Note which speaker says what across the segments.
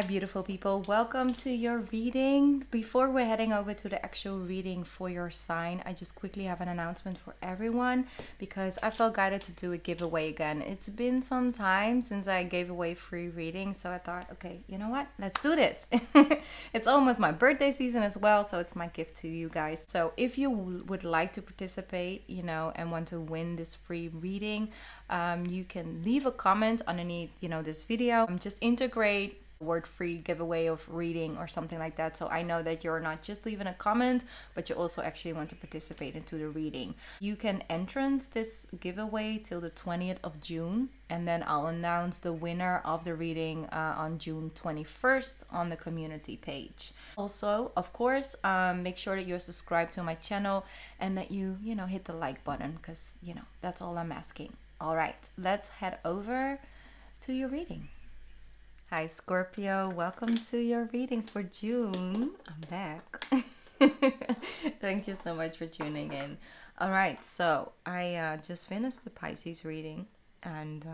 Speaker 1: Hi beautiful people, welcome to your reading. Before we're heading over to the actual reading for your sign, I just quickly have an announcement for everyone because I felt guided to do a giveaway again. It's been some time since I gave away free reading, so I thought, okay, you know what, let's do this. It's almost my birthday season as well, so it's my gift to you guys. So if you would like to participate, and want to win this free reading, you can leave a comment underneath this video. Just integrate word free giveaway of reading or something like that, so I know that you're not just leaving a comment but you also actually want to participate into the reading. You can entrance this giveaway till the 20th of June, and then I'll announce the winner of the reading on June 21st on the community page. Also, of course, make sure that you're subscribed to my channel and that you hit the like button, because that's all I'm asking. All right, let's head over to your reading. Hi Scorpio, welcome to your reading for June. I'm back. Thank you so much for tuning in. All right, so I just finished the Pisces reading, and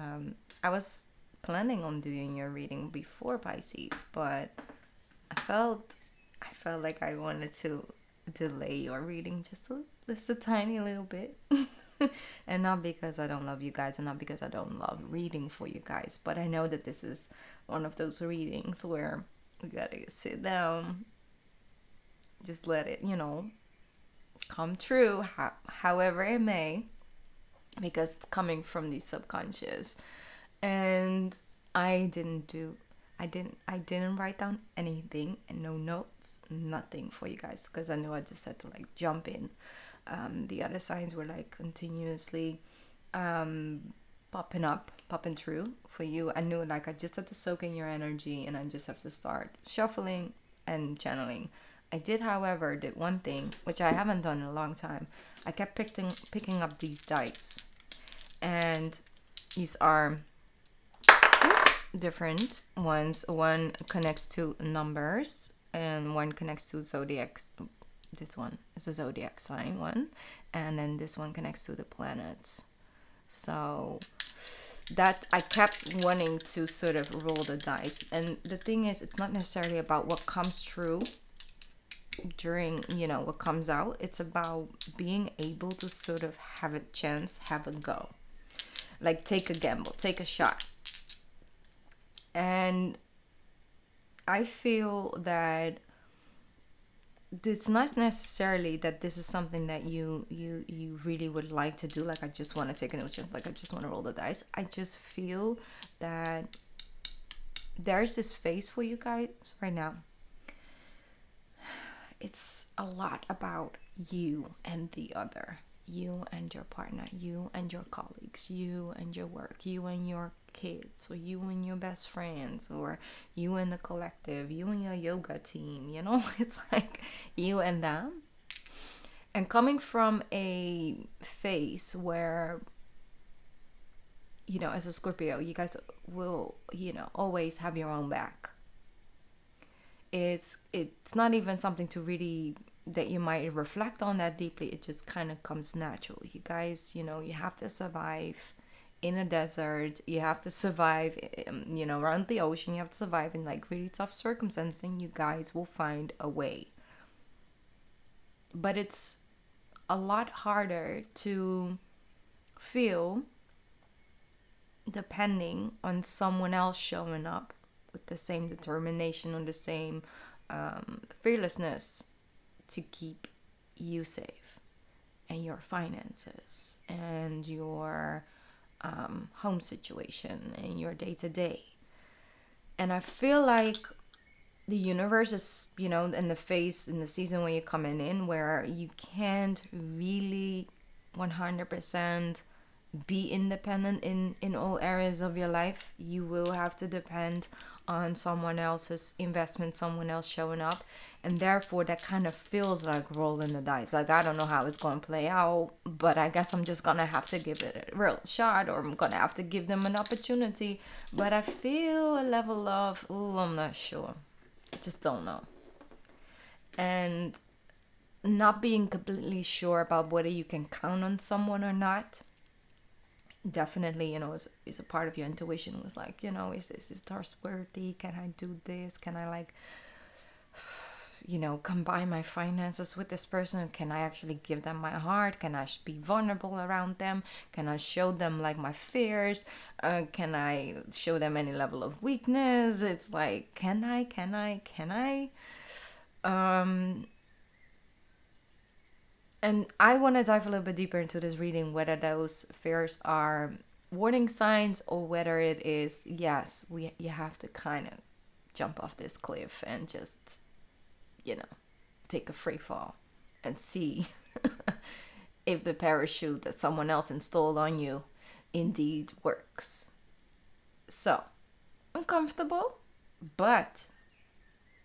Speaker 1: I was planning on doing your reading before Pisces, but I felt like I wanted to delay your reading just a tiny little bit. And not because I don't love you guys, and not because I don't love reading for you guys, but I know that this is one of those readings where you gotta sit down, just let it come true, however it may, because it's coming from the subconscious. And I didn't write down anything, and no notes, nothing for you guys, because I knew I just had to jump in. The other signs were continuously popping through for you. I knew I just had to soak in your energy, and I just have to start shuffling and channeling. I did, however, did one thing which I haven't done in a long time. I kept picking up these dice, and these are different ones. One connects to numbers and one connects to zodiacs. This one is a zodiac sign one, and then this one connects to the planets. So that I kept wanting to sort of roll the dice. And the thing is, it's not necessarily about what comes true during what comes out. It's about being able to sort of have a chance, have a go, take a gamble, take a shot. And I feel that it's not necessarily that this is something that you really would like to do. I just want to take an ocean, I just want to roll the dice. I just feel that there's this phase for you guys right now. It's a lot about you and the other, you and your partner, you and your colleagues, you and your work, you and your kids, or you and your best friends, or you and the collective, you and your yoga team. It's you and them. And coming from a phase where as a Scorpio, you guys will always have your own back. It's not even something to really that you might reflect on that deeply. It just kind of comes natural. You guys, you have to survive in a desert. You have to survive, around the ocean. You have to survive in really tough circumstances, and you guys will find a way. But it's a lot harder to feel depending on someone else showing up with the same determination or the same fearlessness to keep you safe, and your finances, and your home situation, and your day-to-day. And I feel like the universe is in the phase, in the season where you're coming in, where you can't really 100% be independent in all areas of your life. You will have to depend on someone else's investment, someone else showing up, and therefore that kind of feels like rolling the dice. I don't know how it's going to play out, but I guess I'm just gonna have to give it a real shot, or I'm gonna have to give them an opportunity. But I feel a level of, I'm not sure, I just don't know, and not being completely sure about whether you can count on someone or not. definitely, you know, is a part of your intuition was like, you know, is trustworthy? Can I do this? Can I, like, you know, combine my finances with this person? Can I actually give them my heart? Can I be vulnerable around them? Can I show them, like, my fears? Can I show them any level of weakness? It's like, can I? And I want to dive a little bit deeper into this reading, whether those fears are warning signs or whether it is, yes, you have to kind of jump off this cliff and just, you know, take a free fall and see if the parachute that someone else installed on you indeed works. So, uncomfortable, but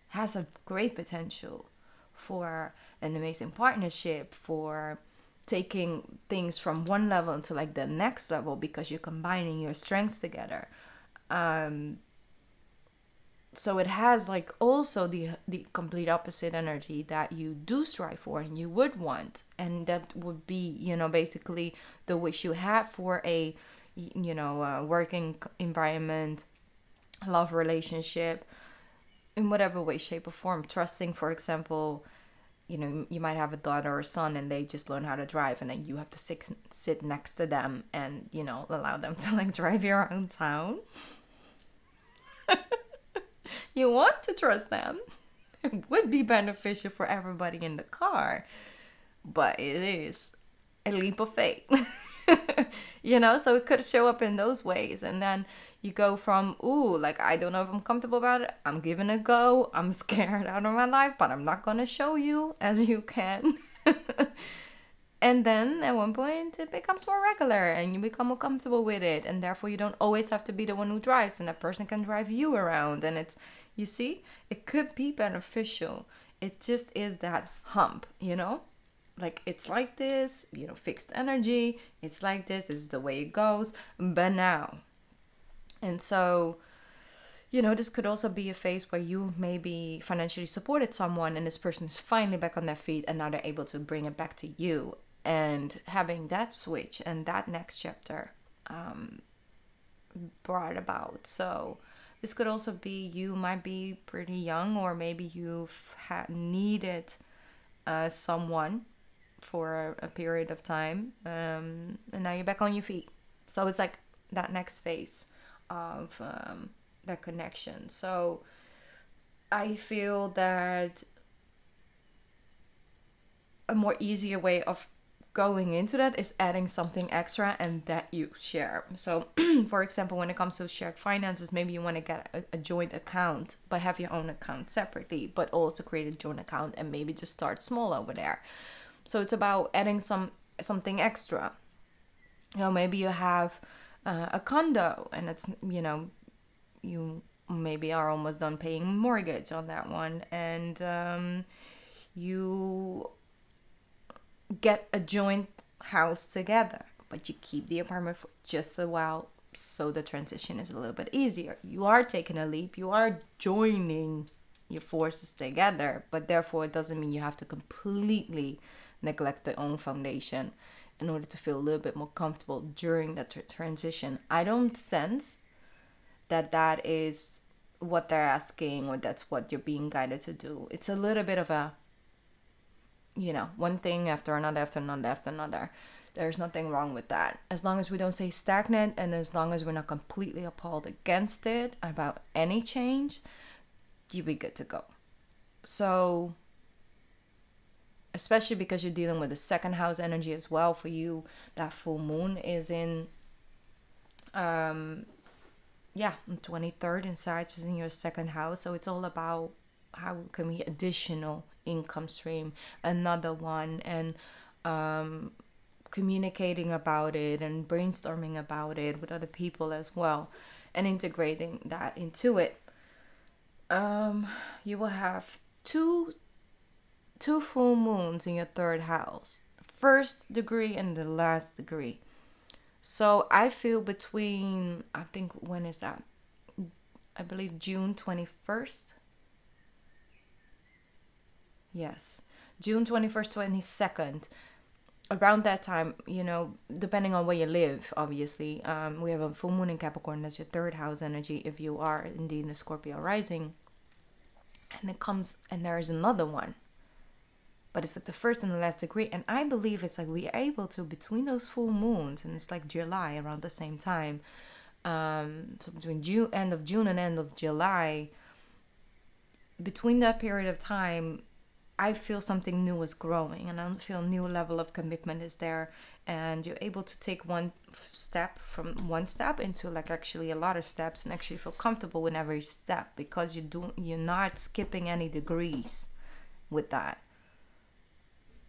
Speaker 1: has a great potential for an amazing partnership, for taking things from one level to, like, the next level, because you're combining your strengths together. So it has, like, also the complete opposite energy that you do strive for and you would want, and that would be, you know, basically the wish you have for a, you know, working environment, love relationship, in whatever way, shape, or form. Trusting, for example, you know, you might have a daughter or son and they just learn how to drive, and then you have to sit next to them and, you know, allow them to, like, drive you around town. You want to trust them. It would be beneficial for everybody in the car, but it is a leap of faith. You know, so it could show up in those ways. And then you go from, ooh, like, I don't know if I'm comfortable about it, I'm giving it a go, I'm scared out of my life, but I'm not gonna show you, as you can. And then at one point it becomes more regular and you become more comfortable with it, and therefore you don't always have to be the one who drives, and that person can drive you around. And it's, you see, it could be beneficial. It just is that hump, you know? Like, it's like this, you know, fixed energy. It's like this is the way it goes. But now. And so, you know, this could also be a phase where you maybe financially supported someone and this person is finally back on their feet, and now they're able to bring it back to you. And having that switch and that next chapter brought about. So this could also be, you might be pretty young, or maybe you've needed someone for a period of time, and now you're back on your feet. So it's like that next phase of that connection. So I feel that a more easier way of going into that is adding something extra and that you share. So for example, when it comes to shared finances, maybe you want to get a joint account, but have your own account separately, but also create a joint account and maybe just start small over there. So it's about adding something extra. You know, maybe you have a condo, and it's, you know, you maybe are almost done paying mortgage on that one, and you get a joint house together, but you keep the apartment for just a while, so the transition is a little bit easier. You are taking a leap, you are joining your forces together, but therefore it doesn't mean you have to completely neglect their own foundation in order to feel a little bit more comfortable during that transition. I don't sense that that is what they're asking, or that's what you're being guided to do. It's a little bit of a, you know, one thing after another, after another, after another. There's nothing wrong with that. As long as we don't stay stagnant, and as long as we're not completely appalled against it about any change, you'll be good to go. So, especially because you're dealing with the second house energy as well for you, that full moon is in, on 23rd inside, which is in your second house. So it's all about how can we additional income stream, another one, and communicating about it and brainstorming about it with other people as well, and integrating that into it. You will have two full moons in your third house, first degree and the last degree. So I feel between, I think, when is that? I believe June 21st. Yes, June 21st, 22nd. around that time, you know, depending on where you live, obviously, we have a full moon in Capricorn. That's your third house energy if you are indeed a Scorpio rising. And it comes, and there is another one, but it's at the first and the last degree. And I believe it's like we're able to, between those full moons, and it's like July around the same time, so between June, end of June and end of July, between that period of time, I feel something new is growing, and I feel a new level of commitment is there, and you're able to take one step into like actually a lot of steps, and actually feel comfortable with every step, because you're not skipping any degrees with that.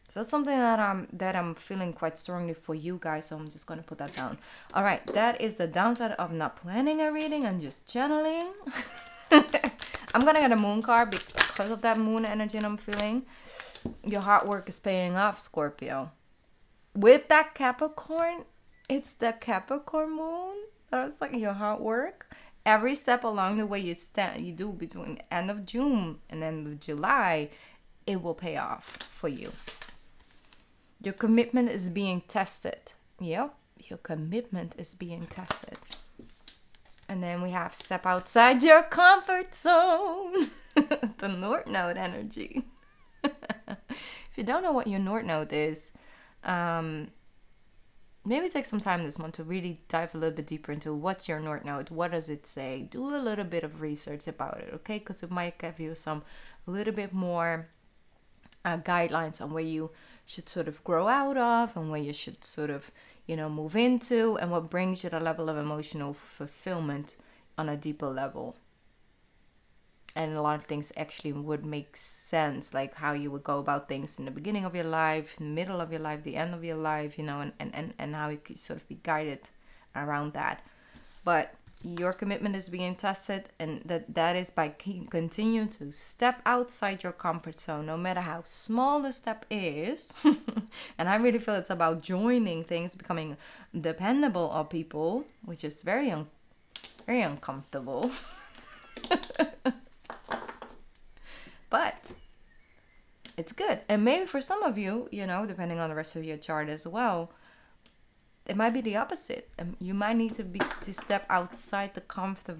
Speaker 1: So that's something that I'm feeling quite strongly for you guys. So I'm just gonna put that down. All right, that is the downside of not planning a reading and just channeling. I'm gonna get a moon card because of that moon energy I'm feeling. Your hard work is paying off, Scorpio. With that Capricorn, it's the Capricorn moon. That's like your hard work. Every step along the way you do between end of June and end of July, it will pay off for you. Your commitment is being tested. Yep, your commitment is being tested. And then we have step outside your comfort zone. The North Node energy. If you don't know what your North Node is, maybe take some time this month to really dive a little bit deeper into what's your North Node. What does it say? Do a little bit of research about it, okay? Because it might give you a little bit more guidelines on where you should sort of grow out of, and where you should sort of, you know, move into, and what brings you the level of emotional fulfillment on a deeper level. And a lot of things actually would make sense, like how you would go about things in the beginning of your life, in the middle of your life, the end of your life, you know, and how you could sort of be guided around that. But your commitment is being tested, and that is by continuing to step outside your comfort zone, no matter how small the step is. And I really feel it's about joining things, becoming dependable on people, which is very uncomfortable. But it's good. And maybe for some of you, you know, depending on the rest of your chart as well, it might be the opposite. You might need to step outside the comfort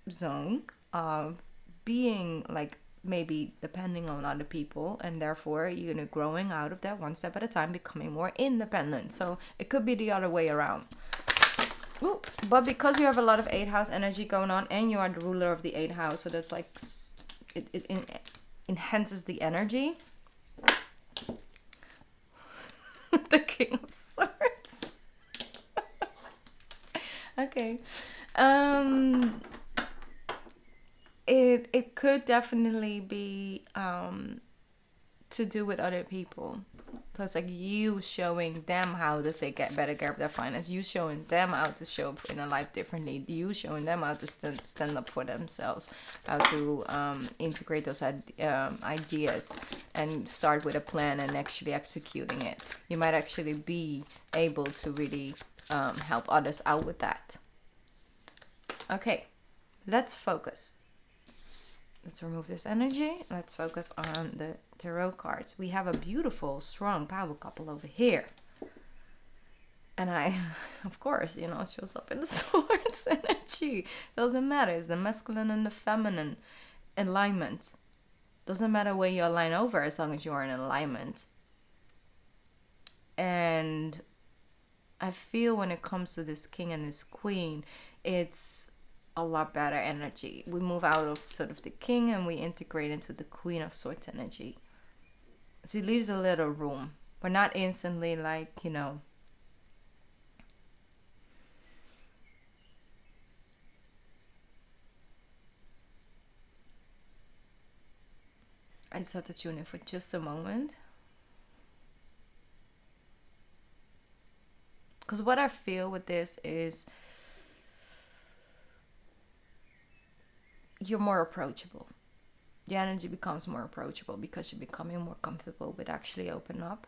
Speaker 1: zone of being like maybe depending on other people, and therefore you're growing out of that one step at a time, becoming more independent. So it could be the other way around. Ooh, but because you have a lot of 8th house energy going on, and you are the ruler of the 8th house, so that's like it enhances the energy. The King of Swords. Okay. It could definitely be to do with other people. So it's like you showing them how to get better care of their finance. You showing them how to show up in a life differently. You showing them how to stand up for themselves. How to integrate those ideas and start with a plan and actually executing it. You might actually be able to really help others out with that. Okay, let's focus. Let's remove this energy. Let's focus on the tarot cards. We have a beautiful, strong power couple over here. And of course, you know, it shows up in the swords energy. Doesn't matter. It's the masculine and the feminine alignment. Doesn't matter where you align over as long as you are in alignment. And I feel when it comes to this king and this queen, it's a lot better energy. We move out of sort of the king and we integrate into the Queen of Swords energy. So it leaves a little room. We're not instantly like, you know, I just have to tune in for just a moment. Because what I feel with this is you're more approachable. The energy becomes more approachable because you're becoming more comfortable with actually open up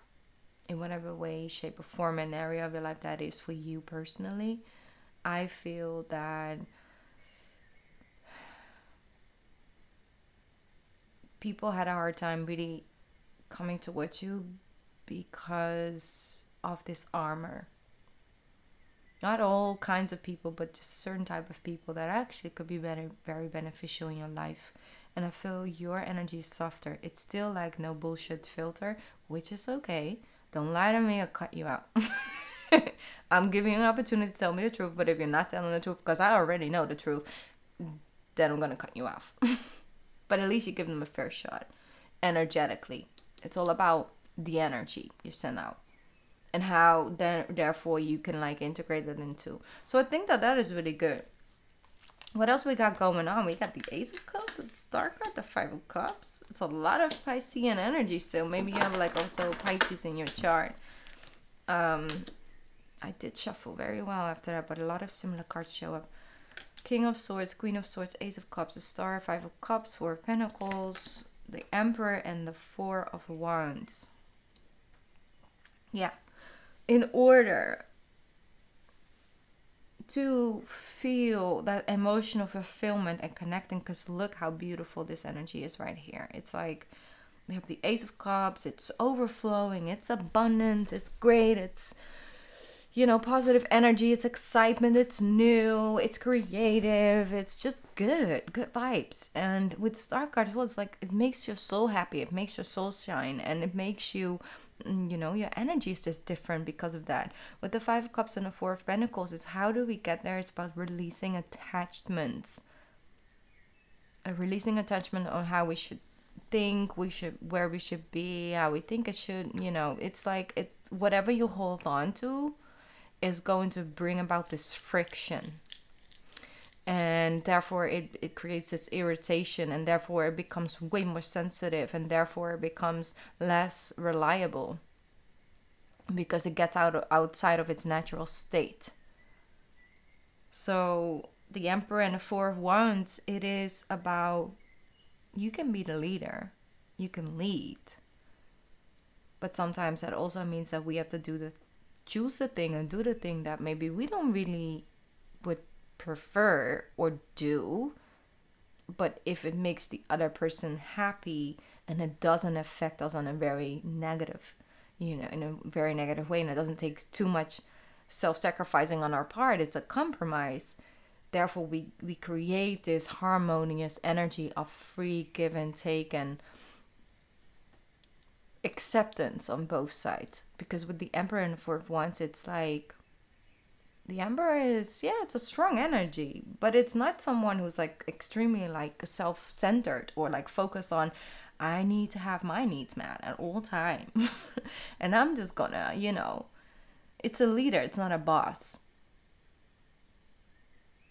Speaker 1: in whatever way, shape, or form and area of your life that is for you personally. I feel that people had a hard time really coming towards you because of this armor. Not all kinds of people, but just certain type of people that actually could be very, very beneficial in your life. And I feel your energy is softer. It's still like no bullshit filter, which is okay. Don't lie to me or cut you out. I'm giving you an opportunity to tell me the truth, but if you're not telling the truth, because I already know the truth, then I'm going to cut you off. But at least you give them a fair shot. Energetically. It's all about the energy you send out. And how then therefore you can like integrate it into. So I think that is really good. What else we got going on? We got the Ace of Cups, the Star card, the Five of Cups. It's a lot of Piscean energy still. Maybe you have like also Pisces in your chart. I did shuffle very well after that, but a lot of similar cards show up. King of Swords, Queen of Swords, Ace of Cups, the Star, Five of Cups, Four of Pentacles, the Emperor, and the Four of Wands. Yeah. In order to feel that emotional fulfillment and connecting, because look how beautiful this energy is right here. It's like we have the Ace of Cups, it's overflowing, it's abundant, it's great, it's, you know, positive energy, it's excitement, it's new, it's creative, it's just good vibes. And with the Star card, well, it's like it makes your soul happy, it makes your soul shine, and it makes you, you know, your energy is just different because of that. With the Five of Cups and the Four of Pentacles, is how do we get there? It's about releasing attachments. Releasing attachment on how we should think, where we should be, how we think it should, you know, it's like, it's whatever you hold on to is going to bring about this friction. And therefore it creates this irritation, and therefore it becomes way more sensitive, and therefore it becomes less reliable because it gets outside of its natural state. So the Emperor and the Four of Wands, it is about, you can be the leader, you can lead, but sometimes that also means that we have to choose the thing and do the thing that maybe we don't really would prefer or do, but if it makes the other person happy and it doesn't affect us on a very negative, you know, in a very negative way, and it doesn't take too much self-sacrificing on our part, it's a compromise. Therefore we create this harmonious energy of free give and take and acceptance on both sides. Because with the Emperor and the Four of Wands, it's like the Emperor is, yeah, it's a strong energy, but it's not someone who's like extremely like self-centered or like focused on, I need to have my needs met at all time. And I'm just gonna, you know, it's a leader, it's not a boss.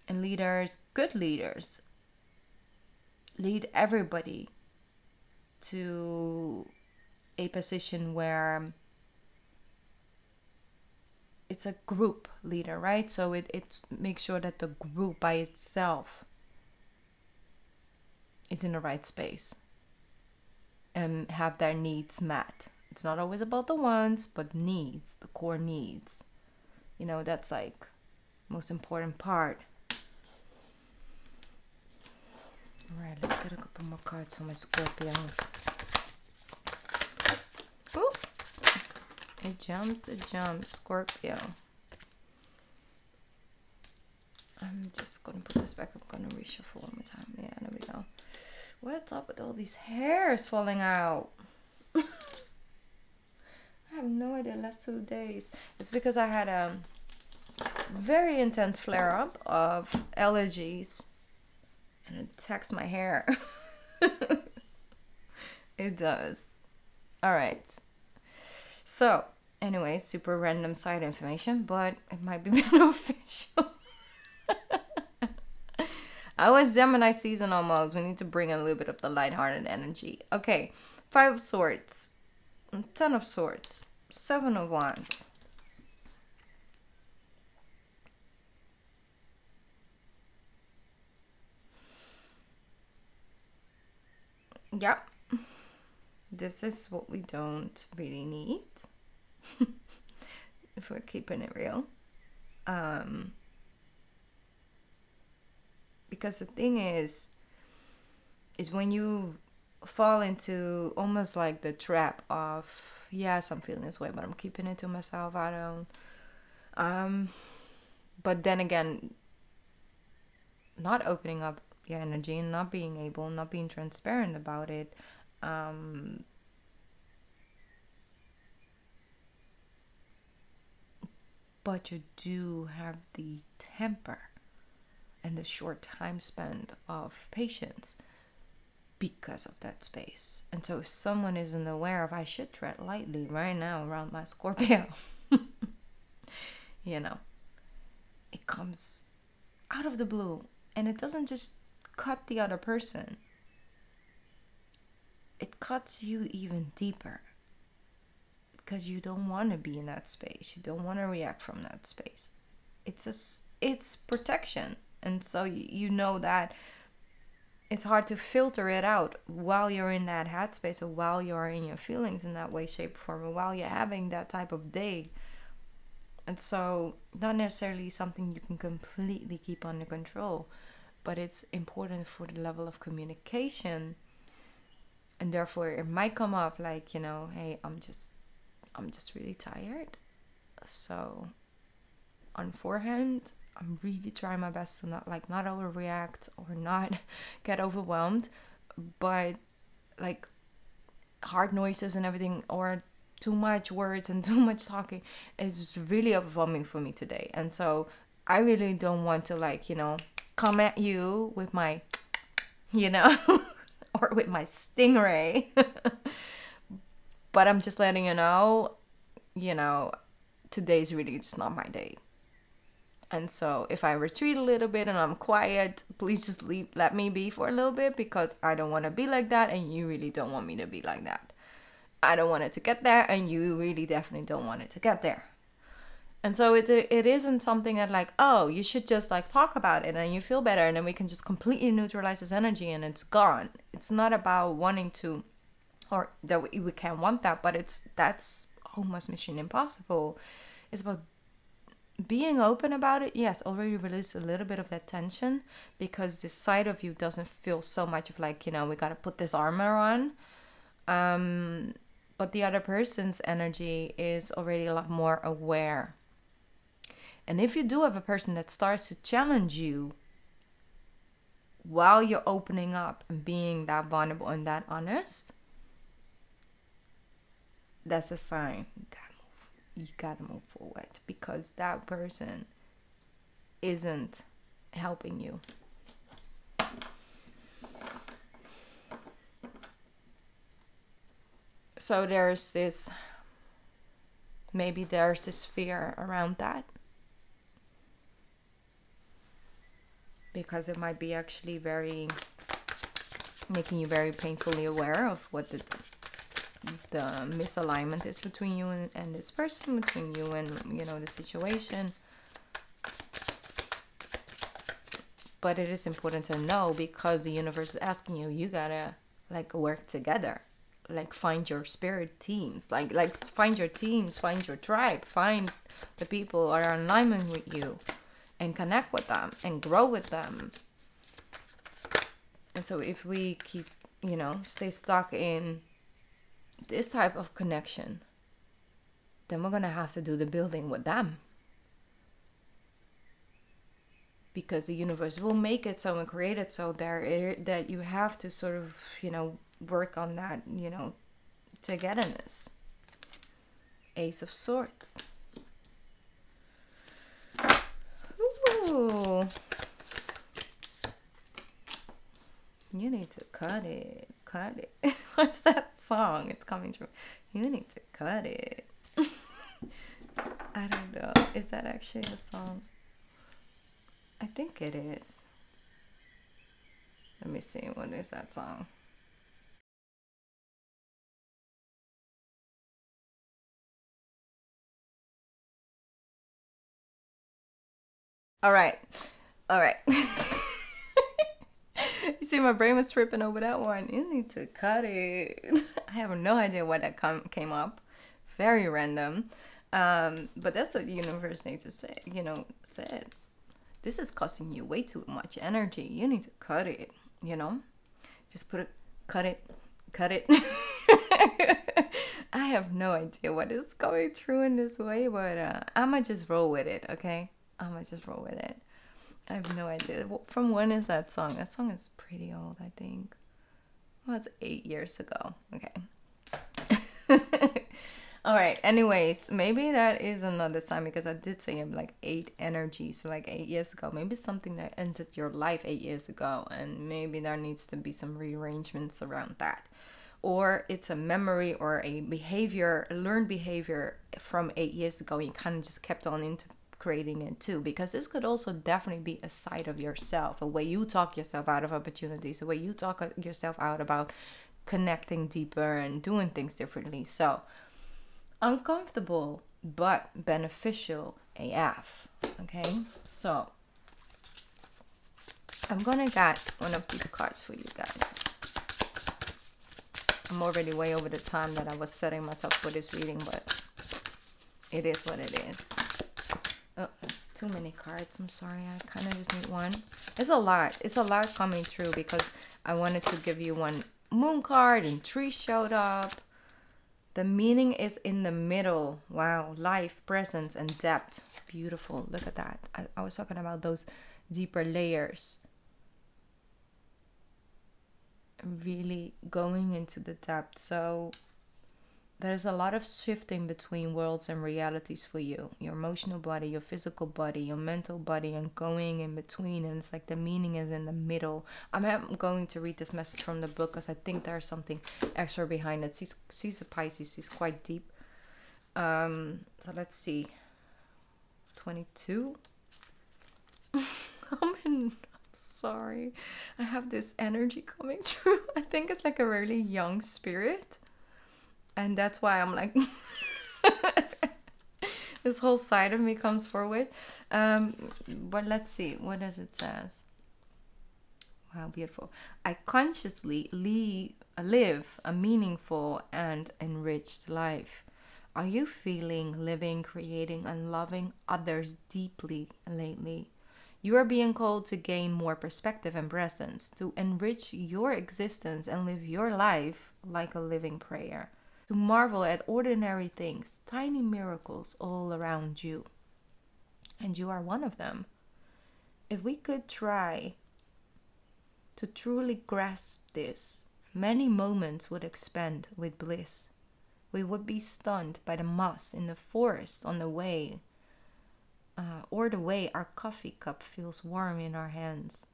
Speaker 1: And leaders, good leaders, lead everybody to a position where it's a group leader, right? So it makes sure that the group by itself is in the right space and have their needs met. It's not always about the wants, but needs, the core needs. You know, that's like most important part. All right, let's get a couple more cards for my Scorpions. Boop. It jumps, Scorpio. I'm just gonna put this back. I'm gonna reshuffle one more time. Yeah, there we go. What's up with all these hairs falling out? I have no idea. Last 2 days. It's because I had a very intense flare-up of allergies, and it attacks my hair. It does. All right. So, anyway, super random side information, but it might be beneficial. I was Gemini season almost. We need to bring in a little bit of the lighthearted energy. Okay, Five of Swords, Ten of Swords, Seven of Wands. Yep. This is what we don't really need. If we're keeping it real. Because the thing is when you fall into almost like the trap of, yes, I'm feeling this way, but I'm keeping it to myself. I don't. But then again, not opening up your energy and not being transparent about it. But you do have the temper and the short time spent of patience because of that space. And so if someone isn't aware of, I should tread lightly right now around my Scorpio, you know, it comes out of the blue, and it doesn't just cut the other person, it cuts you even deeper, because you don't want to be in that space, you don't want to react from that space. It's protection. And so you know that it's hard to filter it out while you're in that headspace, or while you're in your feelings in that way, shape, or form, or while you're having that type of day. And so not necessarily something you can completely keep under control, but it's important for the level of communication. And therefore it might come up like, you know, hey, I'm just really tired. So on forehand, I'm really trying my best to not overreact or not get overwhelmed, but like hard noises and everything, or too much words and too much talking is really overwhelming for me today. And so I really don't want to, like, you know, come at you with my, you know, or with my stingray. But I'm just letting you know, today's really just not my day. And so if I retreat a little bit and I'm quiet, please just let me be for a little bit, because I don't want to be like that, and you really don't want me to be like that. I don't want it to get there, and you really definitely don't want it to get there. And so it isn't something that like, oh, you should just like talk about it and you feel better, and then we can just completely neutralize this energy and it's gone. It's not about wanting to, or that we can't want that, but that's almost mission impossible. It's about being open about it. Yes, already release a little bit of that tension, because this side of you doesn't feel so much of like, you know, we got to put this armor on. But the other person's energy is already a lot more aware. And if you do have a person that starts to challenge you while you're opening up and being that vulnerable and that honest, that's a sign. You gotta move forward, because that person isn't helping you. So there's this fear around that, because it might be actually making you very painfully aware of what the misalignment is between you and this person, between you and, you know, the situation. But it is important to know, because the universe is asking you, you gotta like work together, like find your spirit teams, like find your teams, find your tribe, find the people who are in alignment with you, and connect with them and grow with them. And so if we keep, you know, stay stuck in this type of connection, then we're gonna have to do the building with them, because the universe will make it so and create it so that you have to sort of, you know, work on that, you know, togetherness. Ace of Swords. Ooh. You need to cut it. What's that song it's coming from? You need to cut it. I don't know. Is that actually a song? I think it is. Let me see. What is that song? All right. You see, my brain was tripping over that one. You need to cut it. I have no idea why that came up. Very random. But that's what the universe needs to say. You know, said, this is costing you way too much energy. You need to cut it. You know, just cut it. I have no idea what is going through in this way, but I'ma just roll with it, okay? I'ma just roll with it. I have no idea. From when is that song? That song is pretty old, I think. Well, it's 8 years ago. Okay. All right. Anyways, maybe that is another sign because I did say I'm like 8 energy. So like 8 years ago, maybe something that entered your life 8 years ago. And maybe there needs to be some rearrangements around that. Or it's a memory or a behavior, a learned behavior from 8 years ago. You kind of just kept on into creating it too, because this could also definitely be a side of yourself, a way you talk yourself out of opportunities, a way you talk yourself out about connecting deeper and doing things differently. So uncomfortable but beneficial AF. Okay, so I'm gonna get one of these cards for you guys. I'm already way over the time that I was setting myself for this reading, but it is what it is. Oh, there's too many cards. I'm sorry. I kind of just need one. It's a lot. It's a lot coming through because I wanted to give you one moon card and tree showed up. The meaning is in the middle. Wow. Life, presence, and depth. Beautiful. Look at that. I was talking about those deeper layers. Really going into the depth. So there's a lot of shifting between worlds and realities for you. Your emotional body, your physical body, your mental body, and going in between. And it's like the meaning is in the middle. I'm going to read this message from the book because I think there's something extra behind it. She's a Pisces. She's quite deep. So let's see. 22. I'm sorry. I have this energy coming through. I think it's like a really young spirit. And that's why I'm like, this whole side of me comes forward. But let's see, what does it says? Wow, beautiful. I consciously live a meaningful and enriched life. Are you feeling, living, creating, and loving others deeply lately? You are being called to gain more perspective and presence, to enrich your existence and live your life like a living prayer. To marvel at ordinary things, tiny miracles all around you. And you are one of them. If we could try to truly grasp this, many moments would expand with bliss. We would be stunned by the moss in the forest on the way, or the way our coffee cup feels warm in our hands.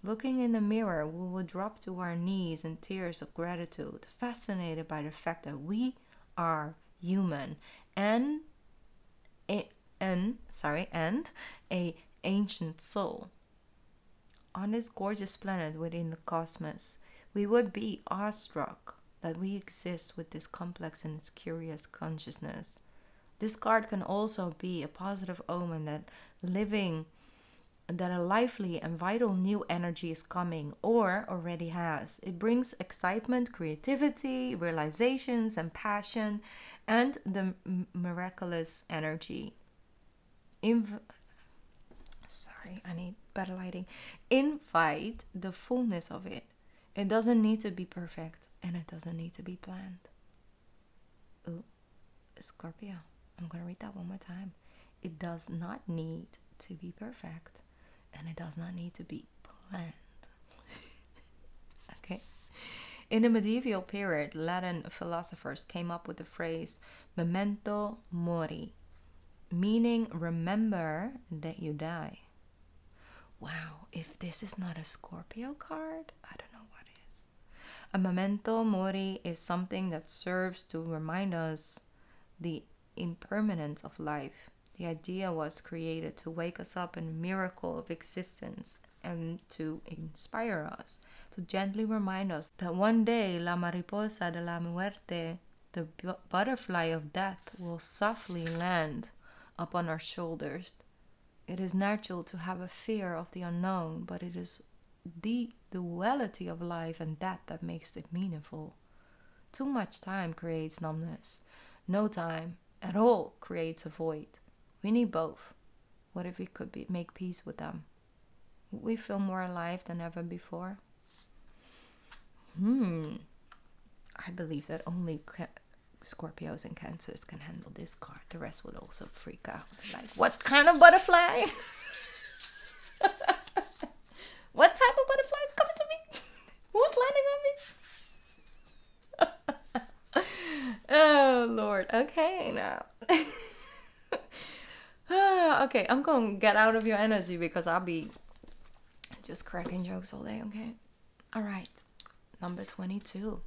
Speaker 1: Looking in the mirror, we will drop to our knees in tears of gratitude, fascinated by the fact that we are human and a ancient soul. On this gorgeous planet within the cosmos, we would be awestruck that we exist with this complex and its curious consciousness. This card can also be a positive omen that a lively and vital new energy is coming or already has. It brings excitement, creativity, realizations, and passion, and the miraculous energy. Sorry, I need better lighting. Invite the fullness of it. It doesn't need to be perfect, and it doesn't need to be planned. Ooh, Scorpio. I'm going to read that one more time. It does not need to be perfect, and it does not need to be planned. Okay. In the medieval period, Latin philosophers came up with the phrase memento mori, meaning remember that you die. Wow, if this is not a Scorpio card, I don't know what is. A memento mori is something that serves to remind us the impermanence of life. The idea was created to wake us up in the miracle of existence and to inspire us, to gently remind us that one day la mariposa de la muerte, the butterfly of death, will softly land upon our shoulders. It is natural to have a fear of the unknown, but it is the duality of life and death that makes it meaningful. Too much time creates numbness. No time at all creates a void. We need both. What if we could make peace with them? Would we feel more alive than ever before? I believe that only Scorpios and Cancers can handle this card. The rest would also freak out. Like, what kind of butterfly? What type of butterfly is coming to me? Who's landing on me? Oh, Lord. Okay, now. Okay, I'm going to get out of your energy because I'll be just cracking jokes all day, okay? All right. Number 22.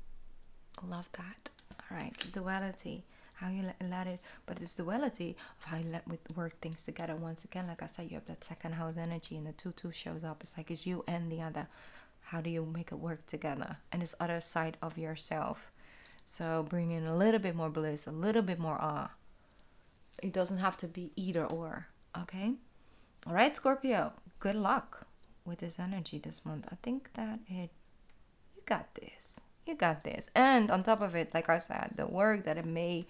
Speaker 1: Love that. All right. Duality. How you let it, but it's duality of how you let work things together. Once again, like I said, you have that second house energy and the 2-2 shows up. It's like it's you and the other. How do you make it work together? And this other side of yourself. So bring in a little bit more bliss, a little bit more awe. It doesn't have to be either or. Okay? All right, Scorpio. Good luck with this energy this month. I think that you got this. You got this. And on top of it, like I said, the work that it may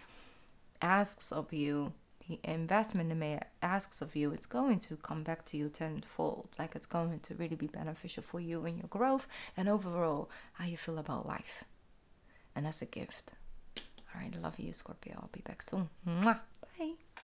Speaker 1: asks of you, the investment it may asks of you, it's going to come back to you tenfold. Like it's going to really be beneficial for you in your growth and overall how you feel about life. And that's a gift. All right, love you, Scorpio. I'll be back soon. Mwah.